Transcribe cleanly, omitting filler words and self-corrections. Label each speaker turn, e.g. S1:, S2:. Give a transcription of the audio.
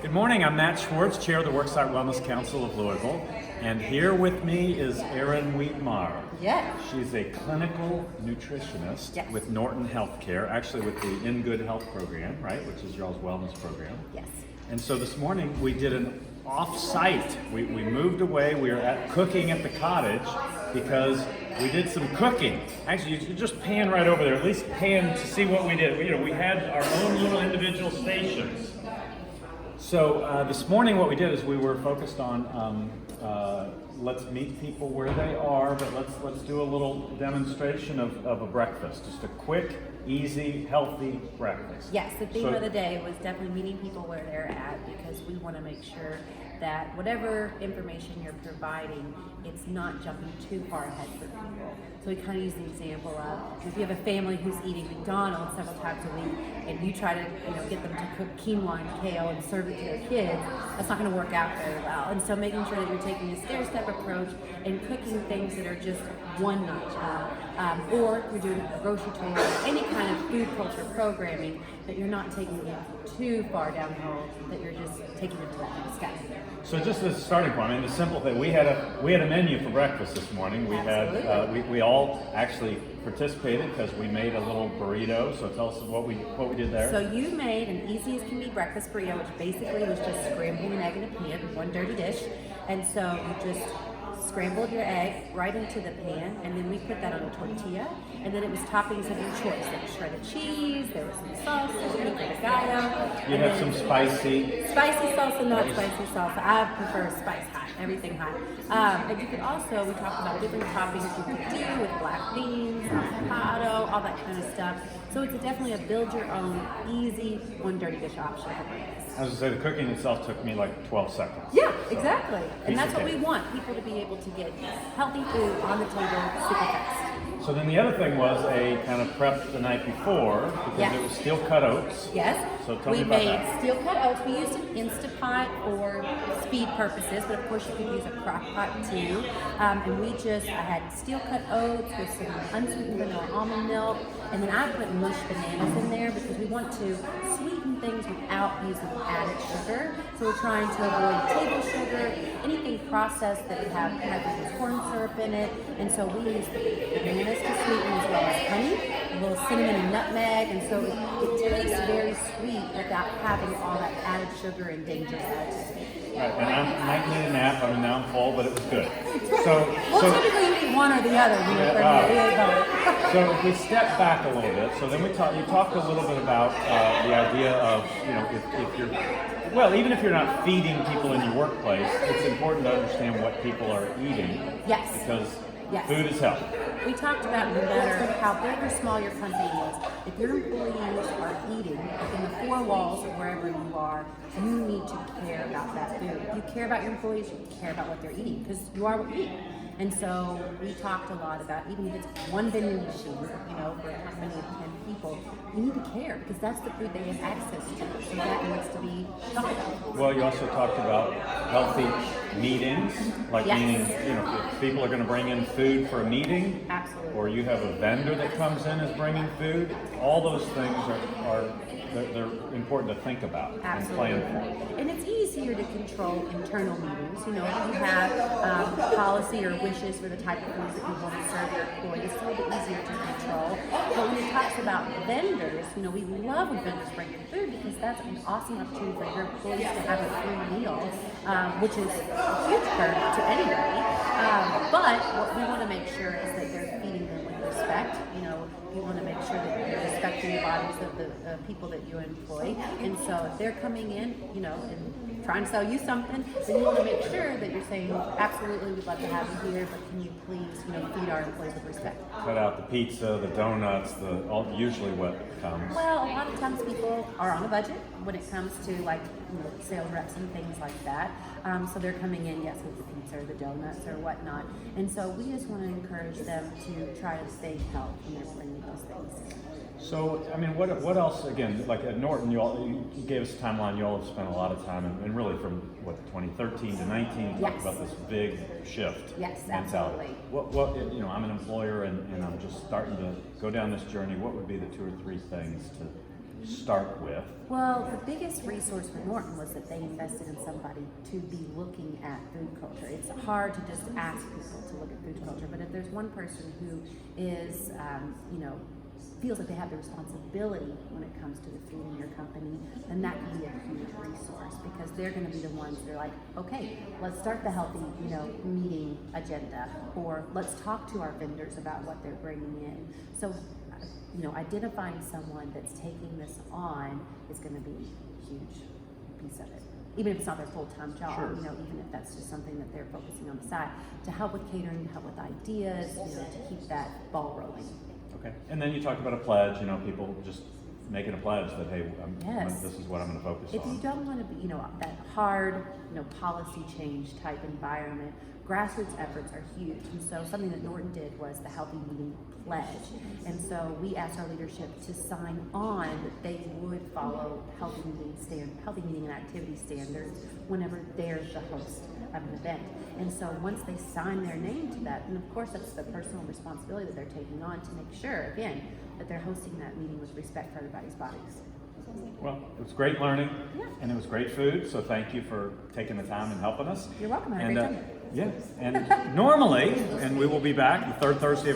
S1: Good morning, I'm Matt Schwartz, Chair of the Worksite Wellness Council of Louisville, and here with me is Erin Wiedmar.
S2: Yes.
S1: She's a clinical nutritionist
S2: Yes.
S1: with Norton Healthcare, actually with the In Good Health program, right, which is y'all's wellness program.
S2: Yes.
S1: And so this morning we did an off-site. We moved away. We were cooking at the Cottage because we did some cooking. Actually, you just pan right over there. At least pan to see what we did. We had our own little individual stations. So this morning what we did is we were focused on let's meet people where they are, but let's do a little demonstration of a breakfast. Just a quick, easy, healthy breakfast.
S2: Yes, the theme of the day was definitely meeting people where they're at, because we want to make sure that whatever information you're providing, it's not jumping too far ahead for people. So we kind of use the example of, if you have a family who's eating McDonald's several times a week and you try to get them to cook quinoa and kale and serve it to their kids, that's not going to work out very well. And so making sure that you're taking a stair-step approach and cooking things that are just one notch up, or you're doing a grocery tour, any kind of food culture programming, that you're not taking it too far down the road, that you're just taking it to that next step.
S1: So just as a starting point, I mean, the simple thing, we had a menu for breakfast this morning. We had we all actually participated because we made a little burrito. So tell us what we did there.
S2: So you made an easy as can be breakfast burrito, which basically was just scrambling an egg in a pan, one dirty dish. And so you just scrambled your egg right into the pan, and then we put that on a tortilla, and then it was toppings of your choice. There was shredded cheese, there was some salsa, pico de gallo.
S1: You had some spicy
S2: salsa, not spicy salsa. I prefer spice hot, everything hot. And you could also, we talked about different toppings you could do with black beans, avocado, all that kind of stuff. So it's definitely a build your own, easy, one dirty dish option for breakfast.
S1: I was going to say, the cooking itself took me like 12 seconds.
S2: Yeah, exactly. And that's what
S1: cake.
S2: we want, people to be able to get healthy food on the table super fast.
S1: So then the other thing was a kind of prep the night before, because it was steel cut oats.
S2: Yes.
S1: So tell me about that.
S2: We made steel cut oats. We used an Instapot for speed purposes, but of course you can use a crock pot too. And I had steel cut oats with some unsweetened vanilla almond milk, and then I put mushed bananas in there because we want to sweeten things without using added sugar. So we're trying to avoid table sugar, anything processed that would have high-fructose corn syrup in it. And so we use the bananas to sweeten, as well as honey, a little cinnamon and nutmeg, and so it tastes very sweet without having all that added sugar and dangerous additives.
S1: Right, and I might need a nap. I mean, now I'm full, but it was good. So
S2: Typically you eat one or the other.
S1: So if we step back a little bit, so then you talked a little bit about the idea of, if you're, even if you're not feeding people in your workplace, it's important to understand what people are eating.
S2: Yes.
S1: Because
S2: Yes.
S1: food is health.
S2: We talked about no matter how big or small your company is, if your employees are eating within the four walls of wherever you are, you need to care about that food. If you care about your employees, you care about what they're eating, because you are what you eat. And so we talked a lot about, even if it's one vending machine, for a company of 10 people, you need to care, because that's the food they have access to. So that needs to be talked about.
S1: Well, you also talked about healthy meetings, like
S2: Yes.
S1: meaning, if people are going to bring in food for a meeting,
S2: Absolutely.
S1: or you have a vendor that comes in is bringing food, all those things are they're important to think about and plan for.
S2: And it's easier to control internal meetings. If you have policy or wishes for the type of foods that you want to serve your employees, it's a little bit easier to control. But when it talks about vendors, we love when vendors bring in food, because that's an awesome opportunity for your employees to have a free meal, which is a huge perk to anybody. But what we want to make sure is that they're feeding them with respect. You want to make sure that you're respecting the bodies of the people that you employ. And so if they're coming in, and trying to sell you something, then you want to make sure that you're saying, absolutely, we'd love to have you here, but can you please, feed our employees with respect.
S1: Cut out the pizza, the donuts, usually what comes.
S2: Well, a lot of times people are on a budget when it comes to sales reps and things like that. So they're coming in, yes, with the pizza or the donuts or whatnot. And so we just want to encourage them to try to stay healthy when they're bringing those things.
S1: So, I mean, what else, again, like at Norton, you gave us a timeline, you all have spent a lot of time, and really from, 2013 to 19,
S2: Yes.
S1: talked about this big shift.
S2: Yes,
S1: mentality.
S2: absolutely.
S1: I'm an employer and I'm just starting to go down this journey. What would be the 2 or 3 things to start with?
S2: Well, the biggest resource for Norton was that they invested in somebody to be looking at food culture. It's hard to just ask people to look at food culture, but if there's one person who is, feels like they have the responsibility when it comes to the food in your company, then that can be a huge resource because they're going to be the ones that are like, okay, let's start the healthy, meeting agenda, or let's talk to our vendors about what they're bringing in. So, identifying someone that's taking this on is going to be a huge piece of it. Even if it's not their full-time job,
S1: Sure.
S2: Even if that's just something that they're focusing on the side, to help with catering, to help with ideas, to keep that ball rolling.
S1: Okay. And then you talked about a pledge, people just making a pledge that, hey,
S2: Yes.
S1: this is what I'm going to focus
S2: If
S1: on.
S2: you don't want to be, that hard, policy change type environment, grassroots efforts are huge. And so something that Norton did was the Healthy Meeting Pledge. And so we asked our leadership to sign on that they would follow healthy meeting and activity standards whenever they're the host of an event. And so once they sign their name to that, and of course that's the personal responsibility that they're taking on to make sure, again, that they're hosting that meeting with respect for everybody's bodies.
S1: Well, it was great learning,
S2: Yeah.
S1: and it was great food, so thank you for taking the time and helping us.
S2: You're welcome. I had a great time.
S1: Yeah, and normally, and we will be back the third Thursday of